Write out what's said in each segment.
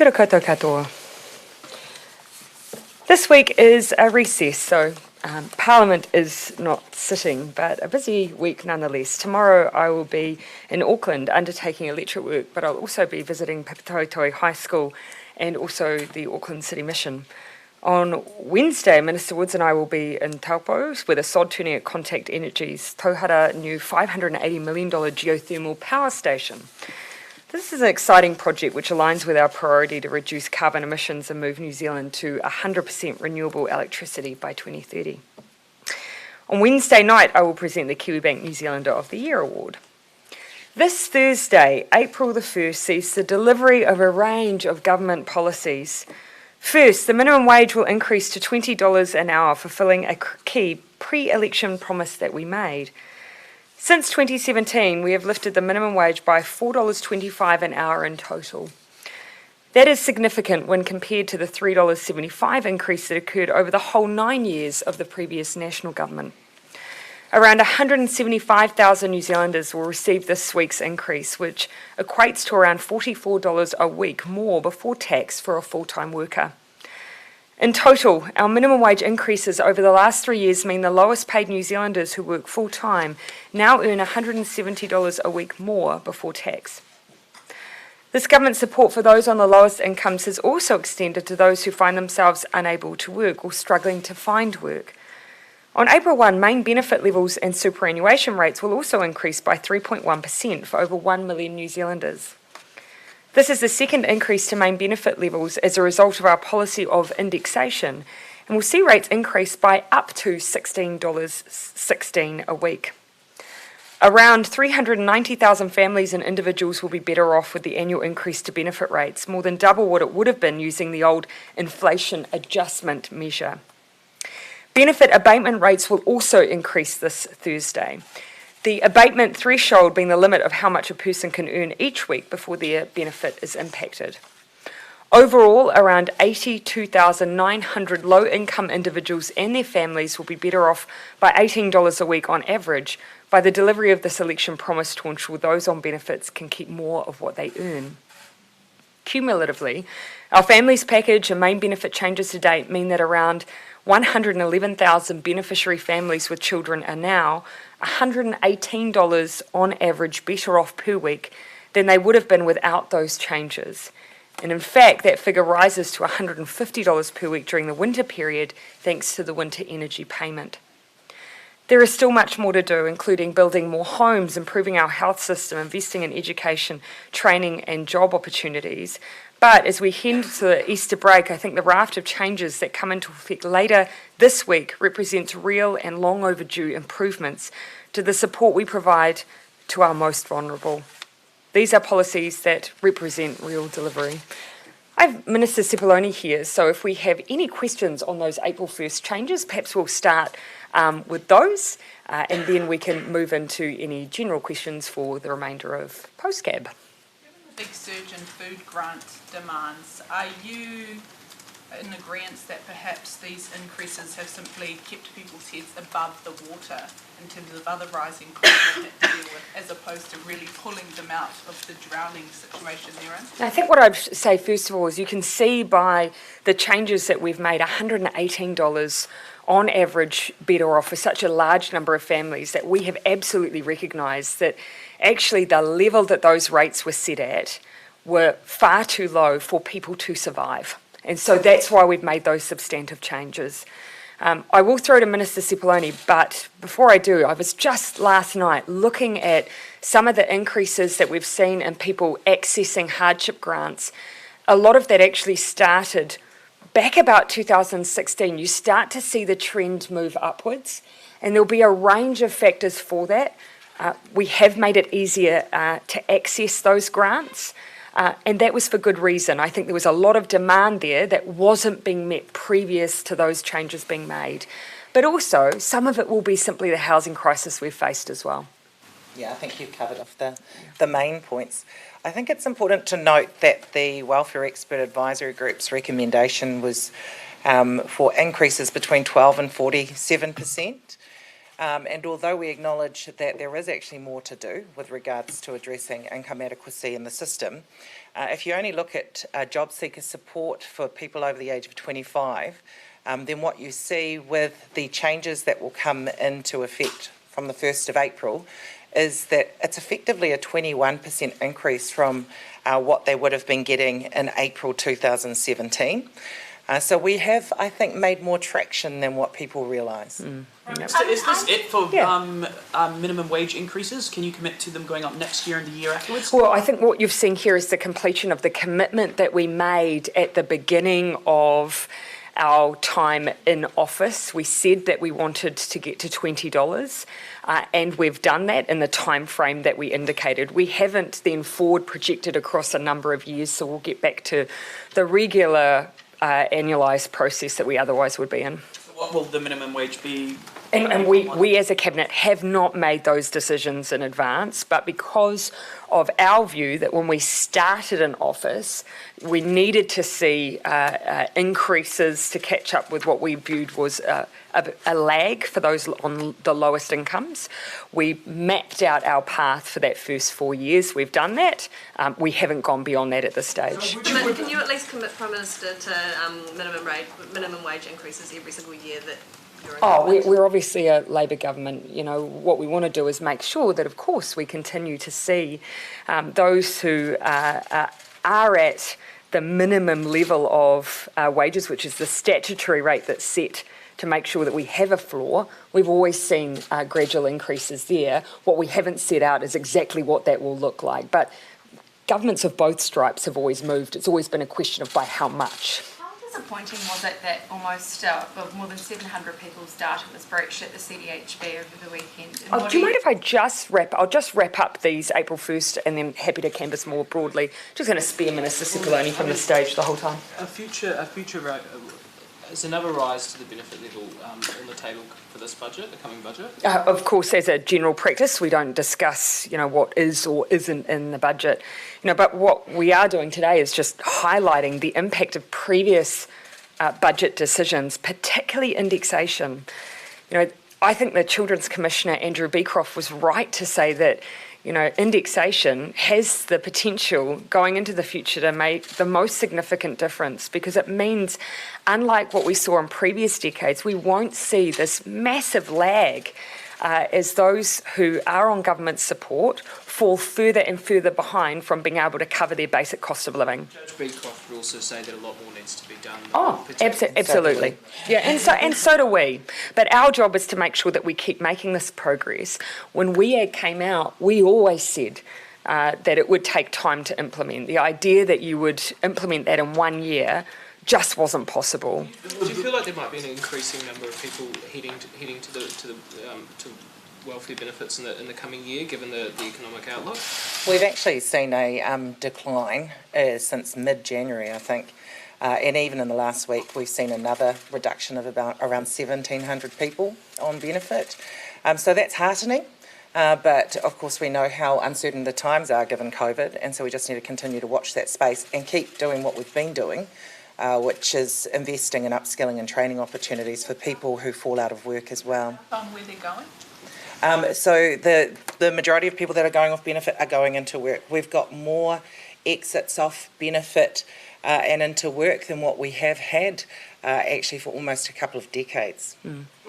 Kia ora koutou katoa. This week is a recess, so Parliament is not sitting, but a busy week nonetheless. Tomorrow I will be in Auckland undertaking electorate work, but I'll also be visiting Papatoetoe High School and also the Auckland City Mission. On Wednesday, Minister Woods and I will be in Taupo with a sod turning at Contact Energy's Tauhara new $580 million geothermal power station. This is an exciting project which aligns with our priority to reduce carbon emissions and move New Zealand to 100% renewable electricity by 2030. On Wednesday night, I will present the Kiwibank New Zealander of the Year Award. This Thursday, April the 1st, sees the delivery of a range of government policies. First, the minimum wage will increase to $20 an hour, fulfilling a key pre-election promise that we made. Since 2017, we have lifted the minimum wage by $4.25 an hour in total. That is significant when compared to the $3.75 increase that occurred over the whole 9 years of the previous national government. Around 175,000 New Zealanders will receive this week's increase, which equates to around $44 a week more before tax for a full-time worker. In total, our minimum wage increases over the last 3 years mean the lowest paid New Zealanders who work full-time now earn $170 a week more before tax. This government support for those on the lowest incomes is also extended to those who find themselves unable to work or struggling to find work. On April 1, main benefit levels and superannuation rates will also increase by 3.1% for over 1 million New Zealanders. This is the second increase to main benefit levels as a result of our policy of indexation, and we'll see rates increase by up to $16.16 a week. Around 390,000 families and individuals will be better off with the annual increase to benefit rates, more than double what it would have been using the old inflation adjustment measure. Benefit abatement rates will also increase this Thursday. The abatement threshold being the limit of how much a person can earn each week before their benefit is impacted. Overall, around 82,900 low-income individuals and their families will be better off by $18 a week on average by the delivery of this election promise to ensure those on benefits can keep more of what they earn. Cumulatively, our families package and main benefit changes to date mean that around 111,000 beneficiary families with children are now $118 on average better off per week than they would have been without those changes. And in fact, that figure rises to $150 per week during the winter period thanks to the winter energy payment. There is still much more to do, including building more homes, improving our health system, investing in education, training and job opportunities. But as we head to the Easter break, I think the raft of changes that come into effect later this week represents real and long overdue improvements to the support we provide to our most vulnerable. These are policies that represent real delivery. I have Minister Cepoloni here, so if we have any questions on those April 1st changes, perhaps we'll start with those, and then we can move into any general questions for the remainder of postcab. Big surge in food grant demands. Are you in agreement that perhaps these increases have simply kept people's heads above the water in terms of other rising costs that they have to deal with, as opposed to really pulling them out of the drowning situation they're in? I think what I'd say first of all is you can see by the changes that we've made $118 on average better off for such a large number of families that we have absolutely recognised that actually the level that those rates were set at were far too low for people to survive. And so that's why we've made those substantive changes. I will throw to Minister Cepoloni, but before I do, I was just last night looking at some of the increases that we've seen in people accessing hardship grants. A lot of that actually started back about 2016. You start to see the trend move upwards, and there'll be a range of factors for that. We have made it easier to access those grants, and that was for good reason. I think there was a lot of demand there that wasn't being met previous to those changes being made. But also, some of it will be simply the housing crisis we've faced as well. Yeah, I think you've covered off the main points. I think it's important to note that the Welfare Expert Advisory Group's recommendation was for increases between 12 and 47%. And although we acknowledge that there is actually more to do with regards to addressing income adequacy in the system, if you only look at job seeker support for people over the age of 25, then what you see with the changes that will come into effect from the 1st of April is that it's effectively a 21% increase from what they would have been getting in April 2017. So we have, I think, made more traction than what people realise. So is this it for Yeah. minimum wage increases? Can you commit to them going up next year and the year afterwards? Well, I think what you've seen here is the completion of the commitment that we made at the beginning of our time in office. We said that we wanted to get to $20, and we've done that in the time frame that we indicated. We haven't then forward projected across a number of years, so we'll get back to the regular annualised process that we otherwise would be in. So what will the minimum wage be? And we as a Cabinet have not made those decisions in advance, but because of our view that when we started in office, we needed to see increases to catch up with what we viewed was a lag for those on the lowest incomes. We mapped out our path for that first 4 years. We've done that. We haven't gone beyond that at this stage. Can you at least commit, Prime Minister, to minimum wage increases every single year that you're in government? We're obviously a Labor government. You know, what we want to do is make sure that, of course, we continue to see those who are at the minimum level of wages, which is the statutory rate that's set to make sure that we have a floor. We've always seen gradual increases there. What we haven't set out is exactly what that will look like. But governments of both stripes have always moved. It's always been a question of by how much. How disappointing was it that almost more than 700 people's data was breached at the CDHB over the weekend? Do you mind if I just I'll just wrap up these April 1st and then happy to canvass more broadly. Just going to spare Minister Cipollone from the stage the whole time. A future is another rise to the benefit level on the table for this budget, the coming budget? Of course, as a general practice, we don't discuss, what is or isn't in the budget. But what we are doing today is just highlighting the impact of previous budget decisions, particularly indexation. I think the Children's Commissioner, Andrew Beecroft, was right to say that indexation has the potential going into the future to make the most significant difference, because it means, unlike what we saw in previous decades, we won't see this massive lag as those who are on government support fall further and further behind from being able to cover their basic cost of living. Judge Beecroft would also say that a lot more needs to be done. Absolutely. Yeah, and so do we. But our job is to make sure that we keep making this progress. When WEAG came out, we always said that it would take time to implement. The idea that you would implement that in 1 year just wasn't possible. Do you feel like there might be an increasing number of people heading to welfare benefits in the coming year, given the economic outlook? We've actually seen a decline since mid-January, I think. And even in the last week, we've seen another reduction of around 1,700 people on benefit. So that's heartening. But of course, we know how uncertain the times are given COVID, and so we just need to continue to watch that space and keep doing what we've been doing, which is investing in upskilling and training opportunities for people who fall out of work as well. Where they're going? So the majority of people that are going off benefit are going into work. We've got more exits off benefit and into work than what we have had actually for almost a couple of decades.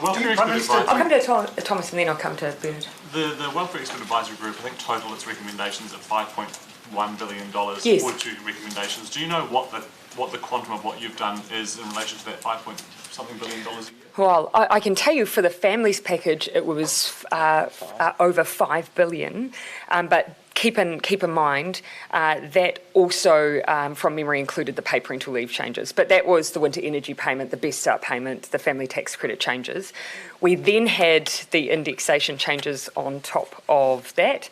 I'll come to Thomas and then I'll come to Bernard. The Welfare Expert Advisory Group, I think, total its recommendations at $5.1 billion, Yes. 42 recommendations. Do you know what the quantum of what you've done is in relation to that $5.something billion a year? Well, I can tell you for the families package, it was over $5 billion, but keep in mind that also, from memory, included the pay parental leave changes. But that was the winter energy payment, the Best Start payment, the family tax credit changes. We then had the indexation changes on top of that.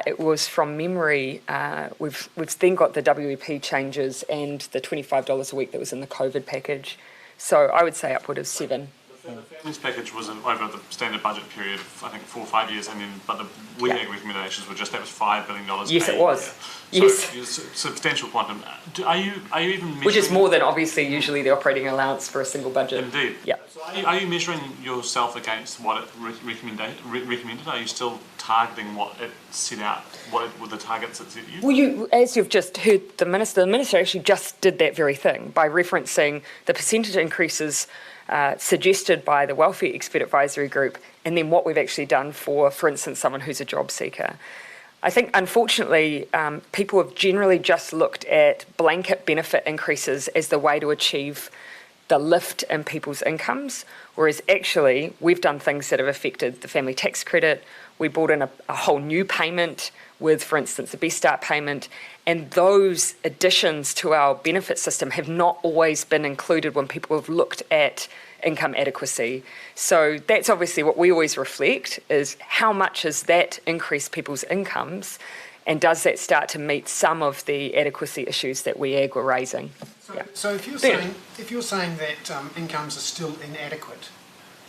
It was, from memory, we've then got the WEP changes and the $25 a week that was in the COVID package. So I would say upward of 7. The families package was over the standard budget period, I think 4 or 5 years, but the WEAG recommendations were that was $5 billion. Yes, it was. Yes. Substantial quantum. Are you even measuring... Which is more than obviously usually the operating allowance for a single budget. Indeed. Yeah. So are you measuring yourself against what it recommended? Are you still targeting what it set out, what the targets it set you? Well, as you've just heard the Minister actually just did that very thing by referencing the percentage increases suggested by the Welfare Expert Advisory Group, and then what we've actually done for instance, someone who's a job seeker. I think, unfortunately, people have generally just looked at blanket benefit increases as the way to achieve the lift in people's incomes, whereas actually we've done things that have affected the family tax credit. We brought in a whole new payment with, for instance, the Best Start payment, and those additions to our benefit system have not always been included when people have looked at income adequacy. So that's obviously what we always reflect, is how much has that increased people's incomes, and does that start to meet some of the adequacy issues that we were raising? So if you're saying that incomes are still inadequate,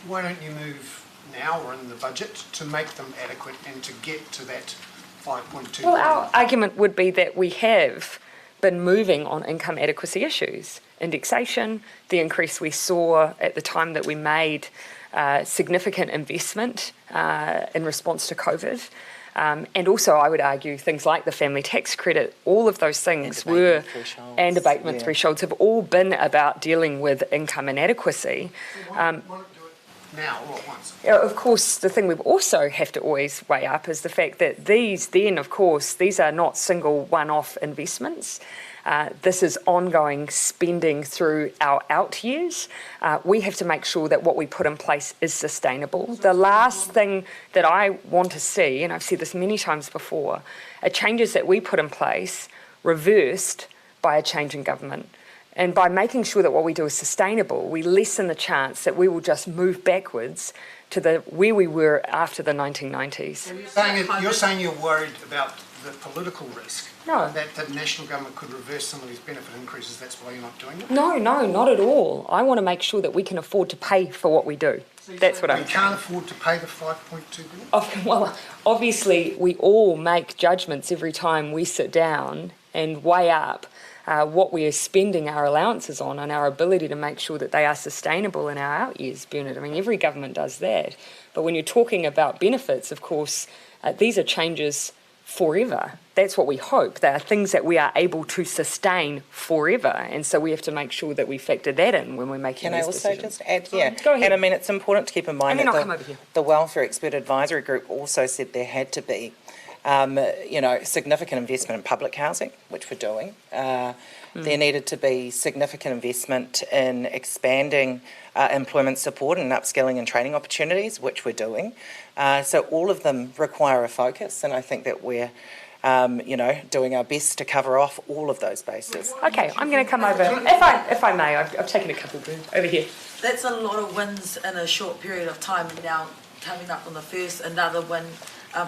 why don't you move now or in the budget to make them adequate and to get to that 5.2 Well, our argument would be that we have been moving on income adequacy issues. Indexation, the increase we saw at the time that we made significant investment in response to COVID. And also, I would argue, things like the family tax credit, all of those things and abatement thresholds have all been about dealing with income inadequacy. Why not do it now all at once? Of course, the thing we also have to always weigh up is the fact that these are not single one-off investments. This is ongoing spending through our out years. We have to make sure that what we put in place is sustainable. The last thing that I want to see, and I've said this many times before, are changes that we put in place reversed by a change in government. And by making sure that what we do is sustainable, we lessen the chance that we will just move backwards to where we were after the 1990s. So you're saying you're worried about the political risk? No. That the national government could reverse some of these benefit increases, that's why you're not doing it? No, not at all. I want to make sure that we can afford to pay for what we do. That's what I'm saying. We can't afford to pay the 5.2 billion? Well, obviously, we all make judgments every time we sit down and weigh up what we are spending our allowances on and our ability to make sure that they are sustainable in our out years, Bernard. I mean, every government does that. But when you're talking about benefits, of course, these are changes forever. That's what we hope. They are things that we are able to sustain forever, and so we have to make sure that we factor that in when we're making these decisions. Can I also just add, yeah, Go ahead. and I mean it's important to keep in mind that the Welfare Expert Advisory Group also said there had to be significant investment in public housing, which we're doing. There needed to be significant investment in expanding employment support and upskilling and training opportunities, which we're doing. So all of them require a focus, and I think that we're doing our best to cover off all of those bases. Okay, I'm going to come over. If I may, I've taken a couple over here. That's a lot of wins in a short period of time, and now coming up on the first, another win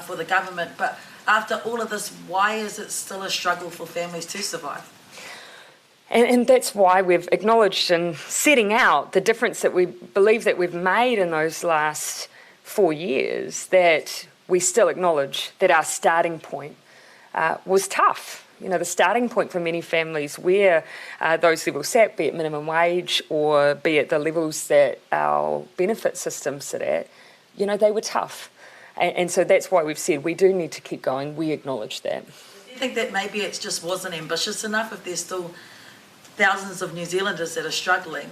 for the government. But after all of this, why is it still a struggle for families to survive? And that's why we've acknowledged in setting out the difference that we believe that we've made in those last 4 years, that we still acknowledge that our starting point was tough. You know, the starting point for many families where those levels sat, be it minimum wage or be it the levels that our benefit systems sit at, they were tough. And so that's why we've said we do need to keep going. We acknowledge that. Do you think that maybe it just wasn't ambitious enough if there's still thousands of New Zealanders that are struggling?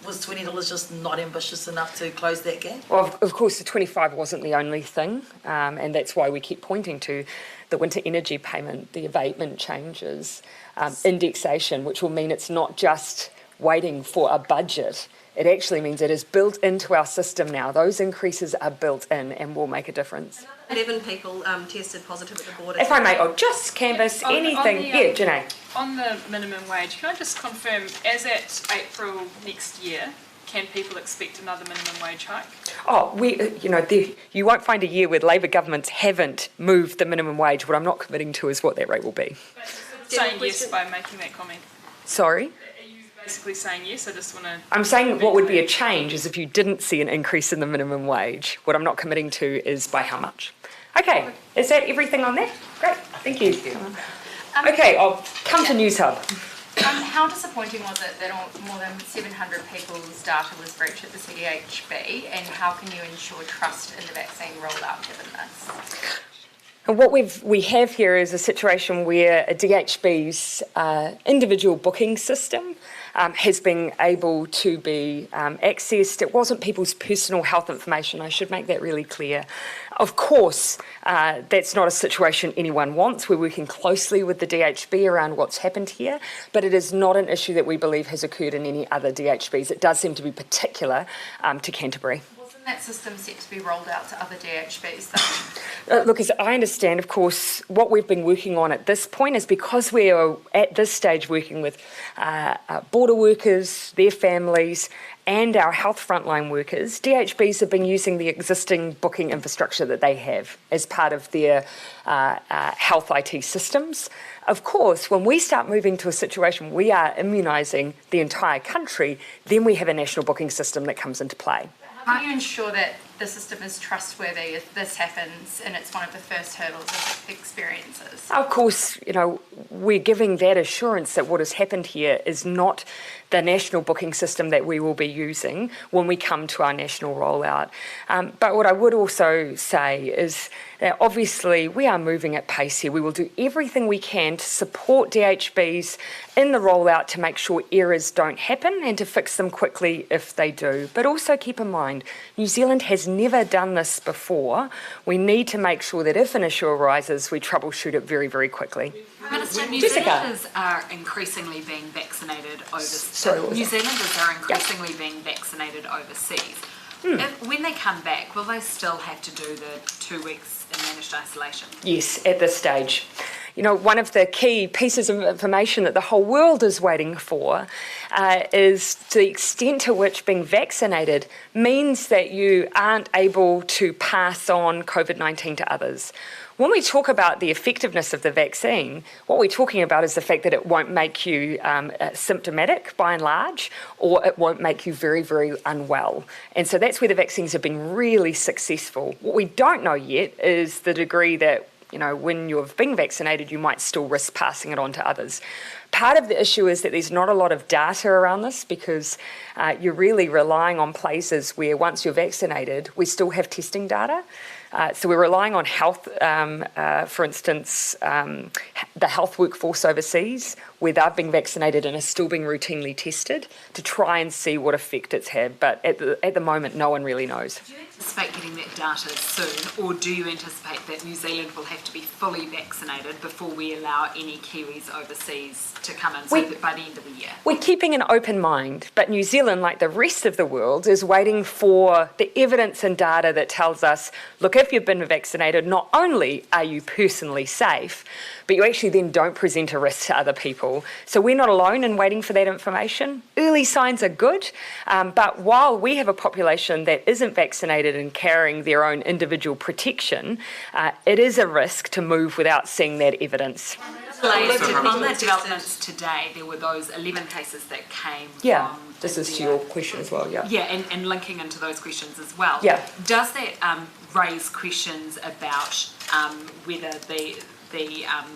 Was $20 just not ambitious enough to close that gap? Well, of course, the 25 wasn't the only thing, and that's why we keep pointing to the winter energy payment, the abatement changes, indexation, which will mean it's not just waiting for a budget. It actually means it is built into our system now. Those increases are built in and will make a difference. 11 people tested positive at the border. If I may, I'll just canvass anything. Yeah, Janae. On the minimum wage, can I just confirm, as at April next year, can people expect another minimum wage hike? Oh, you won't find a year where Labor governments haven't moved the minimum wage. What I'm not committing to is what that rate will be. Saying yes by making that comment. Sorry? Basically saying yes, I just want to... I'm saying what would be a change is if you didn't see an increase in the minimum wage. What I'm not committing to is by how much. Okay, is that everything on that? Great, thank you. Okay, I'll come to News Hub. How disappointing was it that more than 700 people's data was breached at the CDHB, and how can you ensure trust in the vaccine rollout given this? And what we have here is a situation where a DHB's individual booking system has been able to be accessed. It wasn't people's personal health information, I should make that really clear. Of course, that's not a situation anyone wants. We're working closely with the DHB around what's happened here, but it is not an issue that we believe has occurred in any other DHBs. It does seem to be particular to Canterbury. Wasn't that system set to be rolled out to other DHBs though? Look, as I understand, of course, what we've been working on at this point is because we are at this stage working with border workers, their families, and our health frontline workers, DHBs have been using the existing booking infrastructure that they have as part of their health IT systems. Of course, when we start moving to a situation we are immunising the entire country, then we have a national booking system that comes into play. How can you ensure that the system is trustworthy if this happens and it's one of the first hurdles of experiences? Of course, we're giving that assurance that what has happened here is not the national booking system that we will be using when we come to our national rollout. But what I would also say is that obviously we are moving at pace here. We will do everything we can to support DHBs in the rollout to make sure errors don't happen and to fix them quickly if they do. But also keep in mind, New Zealand has never done this before. We need to make sure that if an issue arises, we troubleshoot it very, very quickly. Minister, New Jessica. Zealanders are increasingly being vaccinated New Zealanders are increasingly being vaccinated overseas. When they come back, will they still have to do the 2 weeks in managed isolation? Yes, at this stage. One of the key pieces of information that the whole world is waiting for is the extent to which being vaccinated means that you aren't able to pass on COVID-19 to others. When we talk about the effectiveness of the vaccine, what we're talking about is the fact that it won't make you symptomatic by and large, or it won't make you very, very unwell. And so that's where the vaccines have been really successful. What we don't know yet is the degree that when you've been vaccinated, you might still risk passing it on to others. Part of the issue is that there's not a lot of data around this because you're really relying on places where once you're vaccinated, we still have testing data. So we're relying on health, for instance, the health workforce overseas, where they've been vaccinated and are still being routinely tested to try and see what effect it's had. But at the moment, no one really knows. Do you anticipate getting that data soon, or do you anticipate that New Zealand will have to be fully vaccinated before we allow any Kiwis overseas to come in, so that by the end of the year? We're keeping an open mind, but New Zealand, like the rest of the world, is waiting for the evidence and data that tells us, look, if you've been vaccinated, not only are you personally safe, but you actually then don't present a risk to other people. So we're not alone in waiting for that information. Early signs are good, but while we have a population that isn't vaccinated and carrying their own individual protection, it is a risk to move without seeing that evidence. On the developments today, there were those 11 cases that came from... This is to your question as well, Yeah, and linking into those questions as well. Yeah. Does that raise questions about whether the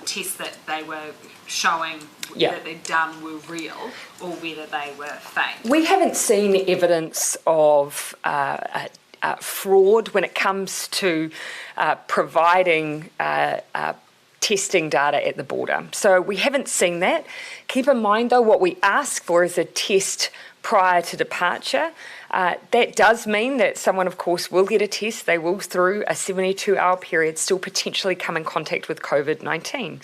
tests that they were showing that they'd done were real or whether they were fake? We haven't seen evidence of fraud when it comes to providing testing data at the border. So we haven't seen that. Keep in mind, though, what we ask for is a test prior to departure. That does mean that someone, of course, will get a test. They will, through a 72-hour period, still potentially come in contact with COVID-19.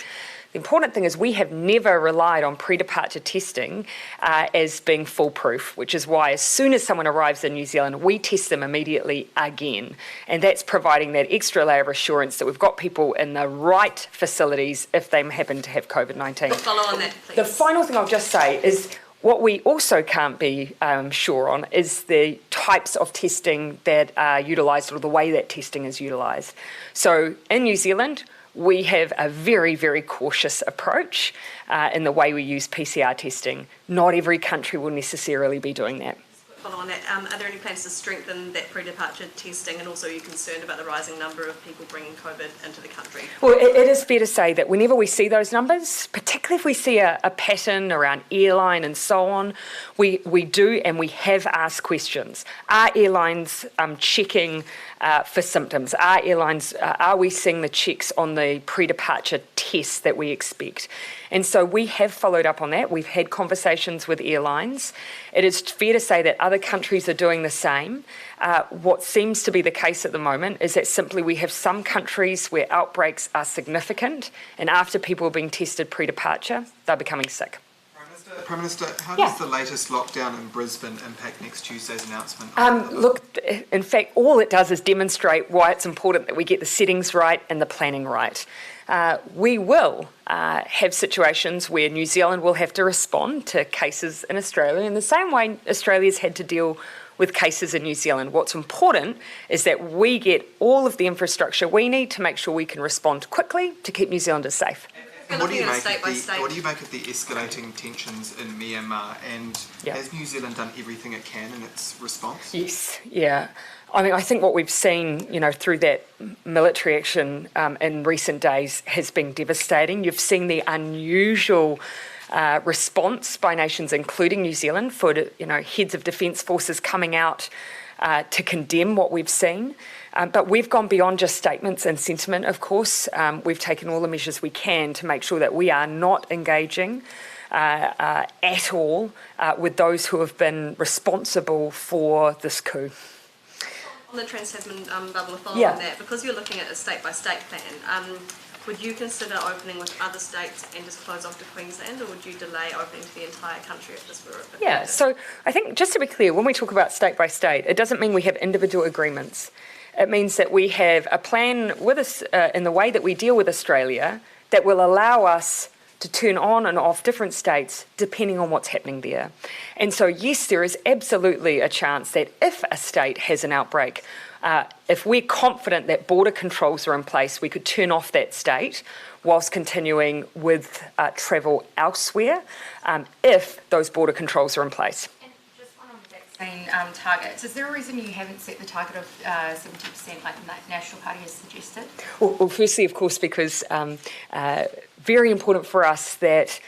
The important thing is we have never relied on pre-departure testing as being foolproof, which is why as soon as someone arrives in New Zealand, we test them immediately again. And that's providing that extra layer of assurance that we've got people in the right facilities if they happen to have COVID-19. Follow on that, please. The final thing I'll just say is what we also can't be sure on is the types of testing that are utilised or the way that testing is utilised. So in New Zealand, we have a very, very cautious approach in the way we use PCR testing. Not every country will necessarily be doing that. Follow on that, are there any plans to strengthen that pre-departure testing, and also are you concerned about the rising number of people bringing COVID into the country? Well, it is fair to say that whenever we see those numbers, particularly if we see a pattern around airline and so on, we do and we have asked questions. Are airlines checking for symptoms? Are we seeing the checks on the pre-departure tests that we expect? And so we have followed up on that. We've had conversations with airlines. It is fair to say that other countries are doing the same. What seems to be the case at the moment is that simply we have some countries where outbreaks are significant, and after people are being tested pre-departure, they're becoming sick. Prime Minister, how does the latest lockdown in Brisbane impact next Tuesday's announcement? Look, in fact, all it does is demonstrate why it's important that we get the settings right and the planning right. We will have situations where New Zealand will have to respond to cases in Australia in the same way Australia's had to deal with cases in New Zealand. What's important is that we get all of the infrastructure we need to make sure we can respond quickly to keep New Zealanders safe. And what do you make of the escalating tensions in Myanmar, and has New Zealand done everything it can in its response? Yes, yeah. I mean, I think what we've seen, through that military action in recent days has been devastating. You've seen the unusual response by nations, including New Zealand, for heads of defence forces coming out to condemn what we've seen. But we've gone beyond just statements and sentiment, of course. We've taken all the measures we can to make sure that we are not engaging at all with those who have been responsible for this coup. On the Trans-Tasman bubble, follow on that, because you're looking at a state-by-state plan, would you consider opening with other states and just close off to Queensland, or would you delay opening to the entire country if this were a Yeah, so I think just to be clear, when we talk about state-by-state, it doesn't mean we have individual agreements. It means that we have a plan with us in the way that we deal with Australia that will allow us to turn on and off different states depending on what's happening there. And so, yes, there is absolutely a chance that if a state has an outbreak, if we're confident that border controls are in place, we could turn off that state whilst continuing with travel elsewhere if those border controls are in place. Targets. Is there a reason you haven't set the target of 70% like the National Party has suggested? Well, firstly, of course, because very important for us that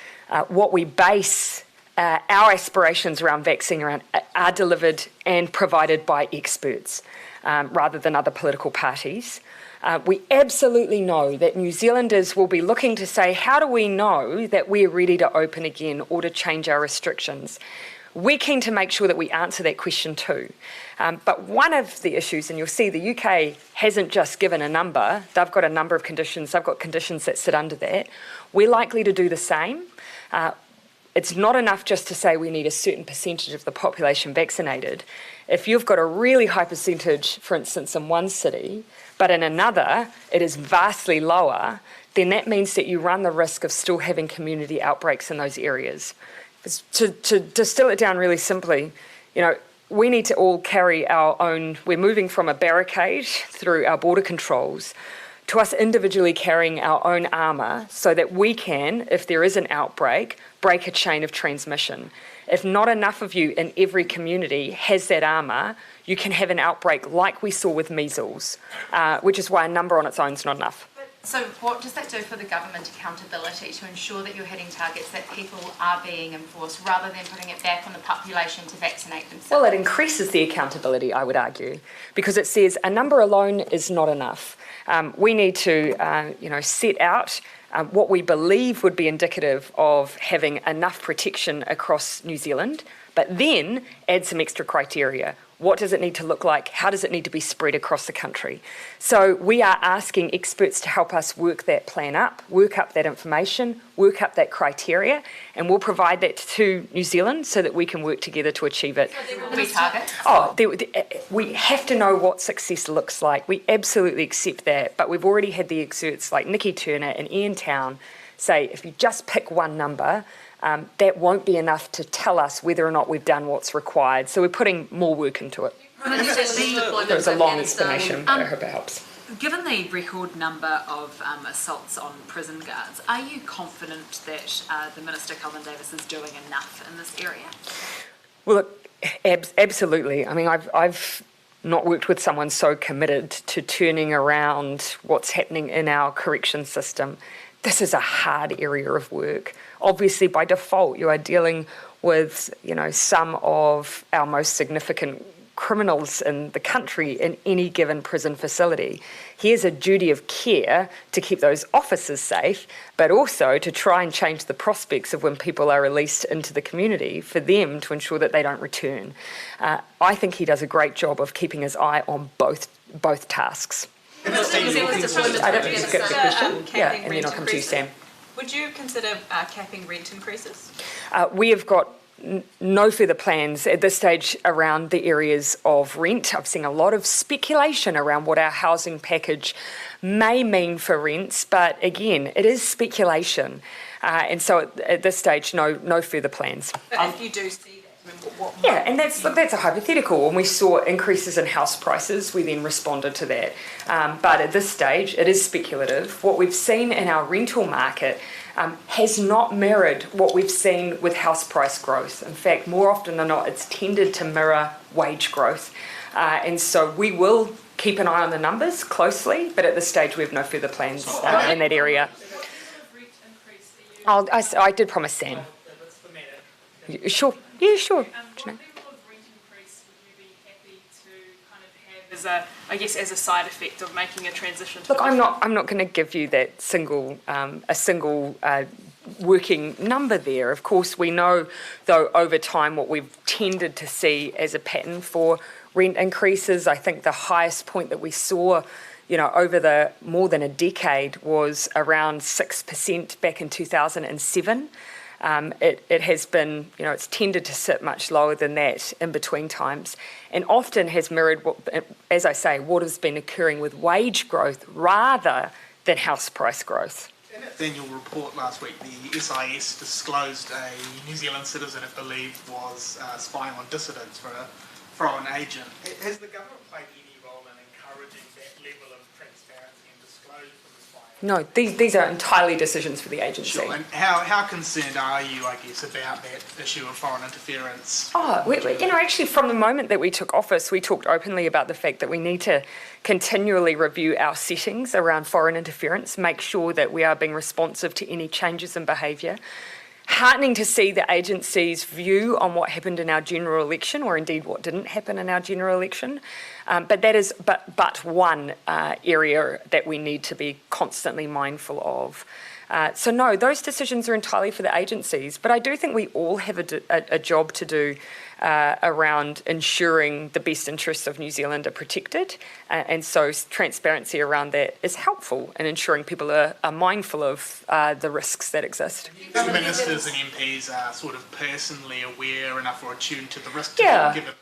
what we base our aspirations around vaccine around are delivered and provided by experts rather than other political parties. We absolutely know that New Zealanders will be looking to say, how do we know that we're ready to open again or to change our restrictions? We're keen to make sure that we answer that question too. But one of the issues, and you'll see the UK hasn't just given a number, they've got a number of conditions, they've got conditions that sit under that. We're likely to do the same. It's not enough just to say we need a certain percentage of the population vaccinated. If you've got a really high percentage, for instance, in one city, but in another it is vastly lower, then that means that you run the risk of still having community outbreaks in those areas. To distill it down really simply, we need to all carry our own, we're moving from a barricade through our border controls to us individually carrying our own armour so that we can, if there is an outbreak, break a chain of transmission. If not enough of you in every community has that armour, you can have an outbreak like we saw with measles, which is why a number on its own is not enough. So what does that do for the government accountability to ensure that you're hitting targets that people are being enforced rather than putting it back on the population to vaccinate themselves? Well, it increases the accountability, I would argue, because it says a number alone is not enough. We need to, set out what we believe would be indicative of having enough protection across New Zealand, but then add some extra criteria. What does it need to look like? How does it need to be spread across the country? So we are asking experts to help us work that plan up, work up that information, work up that criteria, and we'll provide that to New Zealand so that we can work together to achieve it. So there will be targets? We have to know what success looks like. We absolutely accept that, but we've already had the experts like Nikki Turner and Ian Town say if you just pick one number, that won't be enough to tell us whether or not we've done what's required. So we're putting more work into it. There was a long explanation, but I hope it helps. Given the record number of assaults on prison guards, are you confident that the Minister Colin Davis is doing enough in this area? Well, look, absolutely. I mean, I've not worked with someone so committed to turning around what's happening in our correction system. This is a hard area of work. Obviously, by default, you are dealing with, some of our most significant criminals in the country in any given prison facility. Here's a duty of care to keep those officers safe, but also to try and change the prospects of when people are released into the community for them to ensure that they don't return. I think he does a great job of keeping his eye on both tasks. I don't think it's a good question. Yeah, and then I'll come to you, Sam. Would you consider capping rent increases? We have got no further plans at this stage around the areas of rent. I've seen a lot of speculation around what our housing package may mean for rents, but again, it is speculation. And so at this stage, no further plans. But if you do see that, what yeah, and that's a hypothetical. When we saw increases in house prices, we then responded to that. But at this stage, it is speculative. What we've seen in our rental market has not mirrored what we've seen with house price growth. In fact, more often than not, it's tended to mirror wage growth. And so we will keep an eye on the numbers closely, but at this stage we have no further plans in that area. I did promise Sam. Sure. Yeah, sure. As a side effect of making a transition to Look, I'm not going to give you that single working number there. Of course, we know, though, over time what we've tended to see as a pattern for rent increases. I think the highest point that we saw, over the more than a decade was around 6% back in 2007. It has been, it's tended to sit much lower than that in between times, and often has mirrored, as I say, what has been occurring with wage growth rather than house price growth. In its annual report last week, the SIS disclosed a New Zealand citizen it believed was spying on dissidents for a foreign agent. Has the government played any role in encouraging that level of transparency and disclosure from the spying? No, these are entirely decisions for the agency. Sure, and how concerned are you, about that issue of foreign interference? Actually from the moment that we took office, we talked openly about the fact that we need to continually review our settings around foreign interference, make sure that we are being responsive to any changes in behaviour. Heartening to see the agency's view on what happened in our general election, or indeed what didn't happen in our general election. But that is but one area that we need to be constantly mindful of. So no, those decisions are entirely for the agencies, but I do think we all have a job to do around ensuring the best interests of New Zealand are protected, and so transparency around that is helpful in ensuring people are mindful of the risks that exist. Do ministers and MPs are sort of personally aware enough or attuned to the risk to give it a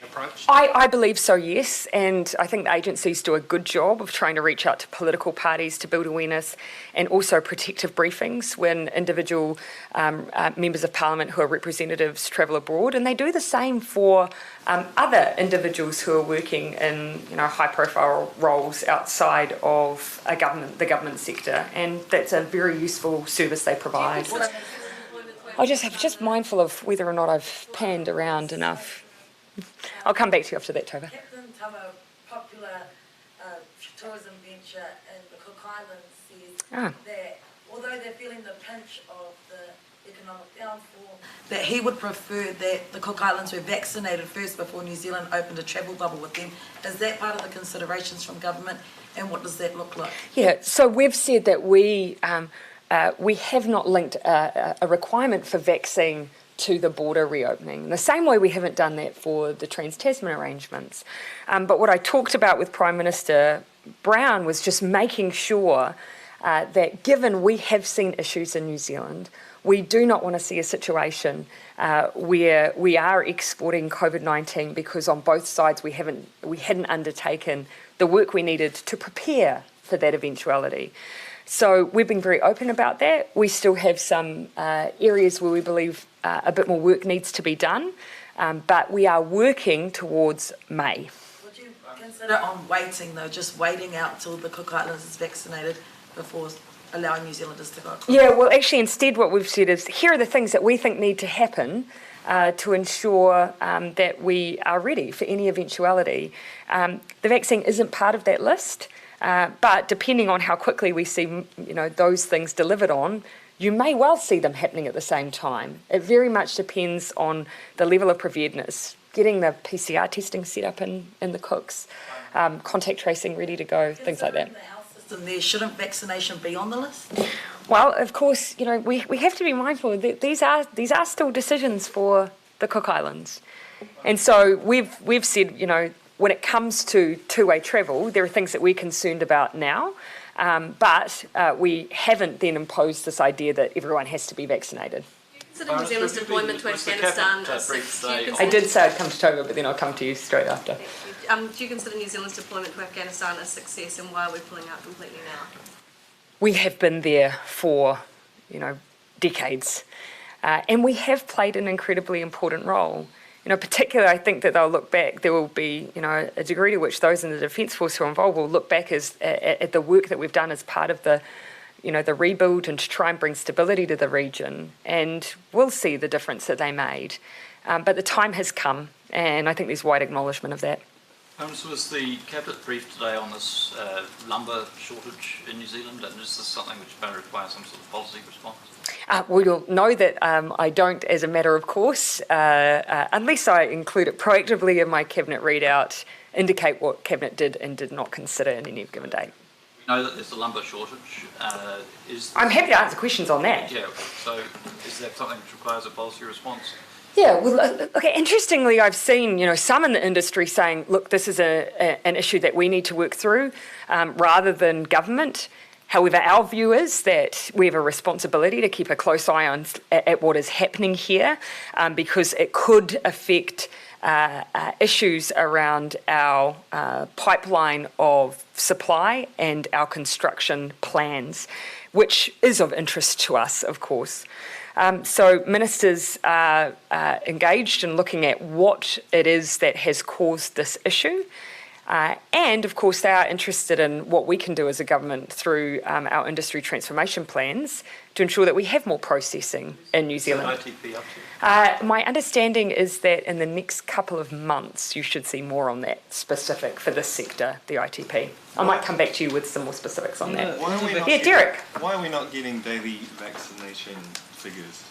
approach? I believe so, yes, and I think the agencies do a good job of trying to reach out to political parties to build awareness, and also protective briefings when individual members of parliament who are representatives travel abroad, and they do the same for other individuals who are working in high-profile roles outside of the government sector, and that's a very useful service they provide. I'm just mindful of whether or not I've panned around enough. I'll come back to you after that, Tova. Captain Tamo, popular tourism venture in the Cook Islands, says that although they're feeling the pinch of the economic downfall, that he would prefer that the Cook Islands were vaccinated first before New Zealand opened a travel bubble with them. Is that part of the considerations from government, and what does that look like? Yeah, so we've said that we have not linked a requirement for vaccine to the border reopening. In the same way we haven't done that for the Trans-Tasman arrangements. But what I talked about with Prime Minister Brown was just making sure that given we have seen issues in New Zealand, we do not want to see a situation where we are exporting COVID-19 because on both sides we hadn't undertaken the work we needed to prepare for that eventuality. So we've been very open about that. We still have some areas where we believe a bit more work needs to be done, but we are working towards May. Would you consider on waiting though, just waiting out till the Cook Islands is vaccinated before allowing New Zealanders to go across? Yeah, well, actually, instead what we've said is, here are the things that we think need to happen to ensure that we are ready for any eventuality. The vaccine isn't part of that list, but depending on how quickly we see, those things delivered on, you may well see them happening at the same time. It very much depends on the level of preparedness, getting the PCR testing set up in the cooks, contact tracing ready to go, things like that. In the health system there, shouldn't vaccination be on the list? Well, of course, we have to be mindful that these are still decisions for the Cook Islands. And so we've said, when it comes to two-way travel, there are things that we're concerned about now, but we haven't then imposed this idea that everyone has to be vaccinated. Consider New Zealand's deployment to Afghanistan I did say I'd come to Togo, but then I'll come to you straight after. Do you consider New Zealand's deployment to Afghanistan a success, and why are we pulling out completely now? We have been there for, decades, and we have played an incredibly important role. Particularly, I think that they'll look back, there will be, a degree to which those in the Defence Force who are involved will look back at the work that we've done as part of the rebuild and to try and bring stability to the region, and we'll see the difference that they made. But the time has come, and I think there's wide acknowledgement of that. So was the Cabinet briefed today on this lumber shortage in New Zealand, and is this something which may require some sort of policy response? Well, you'll know that I don't, as a matter of course, unless I include it proactively in my Cabinet readout, indicate what Cabinet did and did not consider in any given day. We know that there's a lumber shortage. I'm happy to answer questions on that. Yeah, so is that something which requires a policy response? Yeah, well, okay, interestingly, I've seen, some in the industry saying, look, this is an issue that we need to work through rather than government. However, our view is that we have a responsibility to keep a close eye on at what is happening here because it could affect issues around our pipeline of supply and our construction plans, which is of interest to us, of course. So ministers are engaged in looking at what it is that has caused this issue. And, of course, they are interested in what we can do as a government through our industry transformation plans to ensure that we have more processing in New Zealand. What's the ITP up to? My understanding is that in the next couple of months you should see more on that specific for this sector, the ITP. I might come back to you with some more specifics on that. Derek. Why are we not getting daily vaccination figures?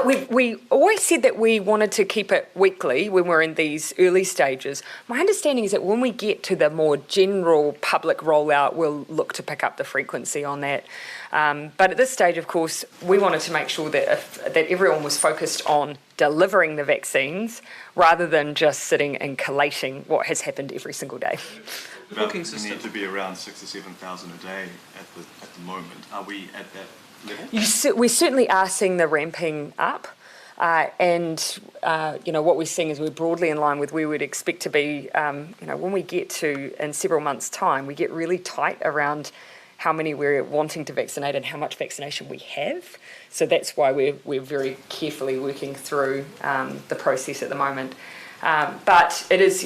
We always said that we wanted to keep it weekly when we're in these early stages. My understanding is that when we get to the more general public rollout, we'll look to pick up the frequency on that. But at this stage, of course, we wanted to make sure that everyone was focused on delivering the vaccines rather than just sitting and collating what has happened every single day. The booking system need to be around 6,000 to 7,000 a day at the moment. Are we at that level? We certainly are seeing the ramping up. And what we're seeing is we're broadly in line with where we'd expect to be. When we get to, in several months' time, we get really tight around how many we're wanting to vaccinate and how much vaccination we have. So that's why we're very carefully working through the process at the moment. But it is,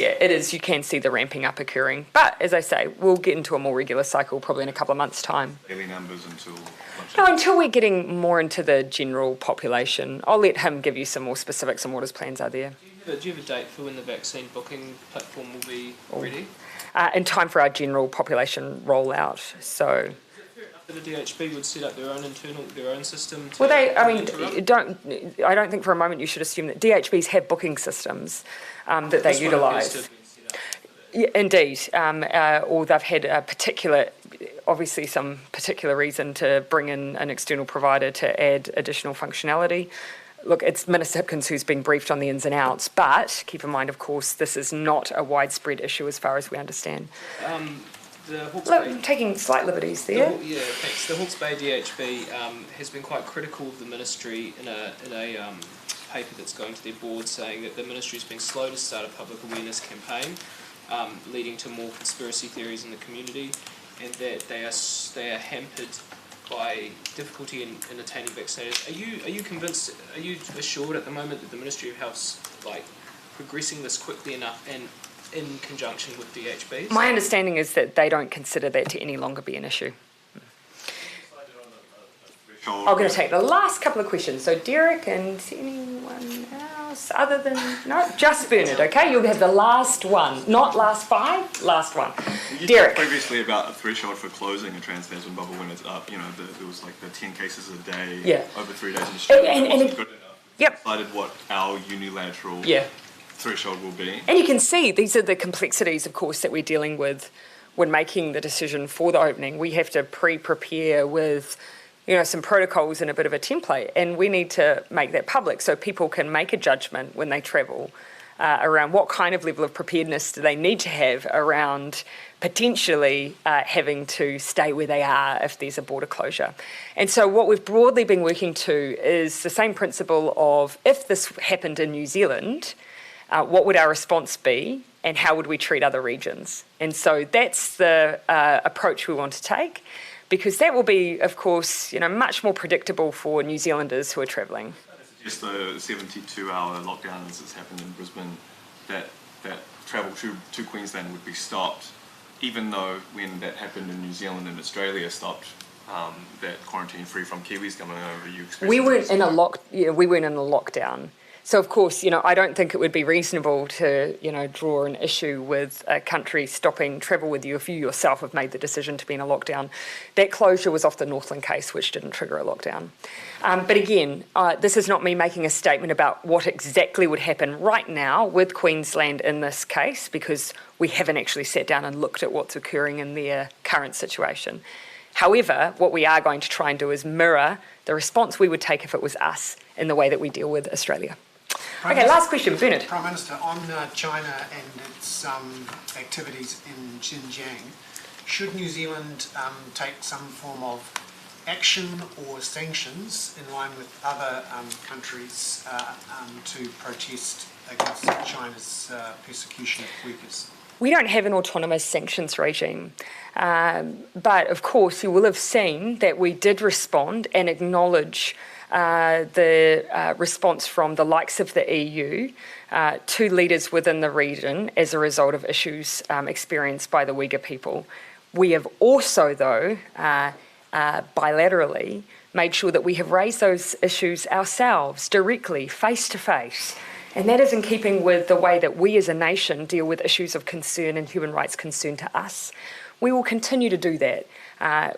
you can see the ramping up occurring. But as I say, we'll get into a more regular cycle probably in a couple of months' time. Daily numbers until... No, until we're getting more into the general population. I'll let him give you some more specifics on what his plans are there. Do you have a date for when the vaccine booking platform will be ready? In time for our general population rollout. So... The DHB would set up their own system. I don't think for a moment you should assume that DHBs have booking systems that they utilise. Yeah, indeed, or they've had obviously some particular reason to bring in an external provider to add additional functionality. Look, it's Minister Hipkins who's been briefed on the ins and outs, but keep in mind, of course, this is not a widespread issue as far as we understand. Taking slight liberties there. Thanks. The Hawke's Bay DHB has been quite critical of the ministry in a paper that's going to their board, saying that the ministry has been slow to start a public awareness campaign, leading to more conspiracy theories in the community, and that they are hampered by difficulty in attaining vaccinators. Are you convinced? Are you assured at the moment that the Ministry of Health's progressing this quickly enough and in conjunction with DHBs? My understanding is that they don't consider that to any longer be an issue. I'm going to take the last couple of questions. So Derek and anyone else other than, no, just Bernard, okay? You'll have the last one, not last five, last one. You Derek. talked previously about a threshold for closing a trans-Tasman bubble when it's up, there was like the 10 cases a day over 3 days in Australia. And wasn't good enough. Yep. Decided what our unilateral threshold will be. And you can see these are the complexities, of course, that we're dealing with when making the decision for the opening. We have to prepare with some protocols and a bit of a template, and we need to make that public so people can make a judgment when they travel around what kind of level of preparedness do they need to have around potentially having to stay where they are if there's a border closure. And so what we've broadly been working to is the same principle of, if this happened in New Zealand, what would our response be and how would we treat other regions? And so that's the approach we want to take, because that will be, of course, much more predictable for New Zealanders who are travelling. Just the 72-hour lockdown as it's happened in Brisbane, that travel to Queensland would be stopped, even though when that happened in New Zealand and Australia stopped that quarantine free from Kiwis coming over. We weren't in a lockdown. So, of course, I don't think it would be reasonable to, draw an issue with a country stopping travel with you if you yourself have made the decision to be in a lockdown. That closure was off the Northland case, which didn't trigger a lockdown. But again, this is not me making a statement about what exactly would happen right now with Queensland in this case, because we haven't actually sat down and looked at what's occurring in their current situation. However, what we are going to try and do is mirror the response we would take if it was us in the way that we deal with Australia. Okay, last question, Bernard. Prime Minister, on China and its activities in Xinjiang, should New Zealand take some form of action or sanctions in line with other countries to protest against China's persecution of Uyghurs? We don't have an autonomous sanctions regime, but of course you will have seen that we did respond and acknowledge the response from the likes of the EU to leaders within the region as a result of issues experienced by the Uyghur people. We have also, though, bilaterally made sure that we have raised those issues ourselves, directly, face to face. And that is in keeping with the way that we as a nation deal with issues of concern and human rights concern to us. We will continue to do that.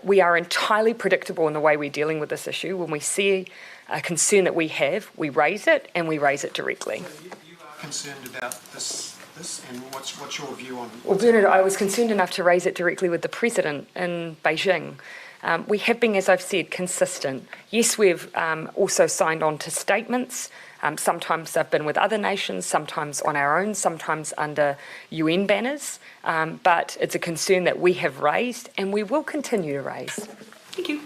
We are entirely predictable in the way we're dealing with this issue. When we see a concern that we have, we raise it, and we raise it directly. So you are concerned about this, and what's your view on it? Well, Bernard, I was concerned enough to raise it directly with the President in Beijing. We have been, as I've said, consistent. Yes, we've also signed on to statements. Sometimes they've been with other nations, sometimes on our own, sometimes under UN banners. But it's a concern that we have raised and we will continue to raise. Thank you.